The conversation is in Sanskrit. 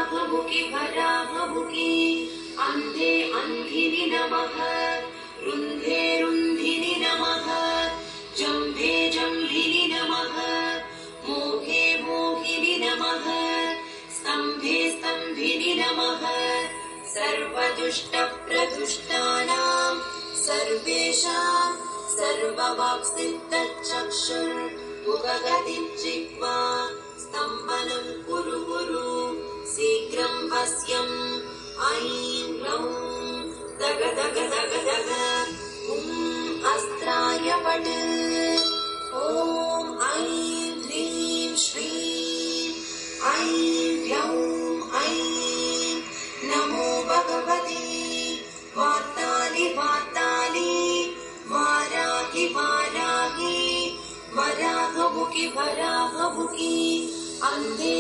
वराहमुखि वराहमुखि अन्धे अन्धिनि नमः रुन्धे रुन्धिनि नमः जम्भे जम्भिनि नमः मोहे मोहिनि नमः स्तम्भे स्तम्भिनि नमः सर्वदुष्टप्रदुष्टानां सर्वेषां सर्ववाक्सिद्धचक्षुर्मुखगतिं जिह्वा स्तम्भनं कुरु कुरु शीघ्रं वश्यम् ऐं ग्लौं दग दग दग दग अस्त्राय पट् ॐ ऐं ह्रीं श्रीं ऐं ग्लौं ऐं नमो भगवति वार्तालि वार्तालि वाराहि वाराहि वराहमुखि वराहमुखि अन्धे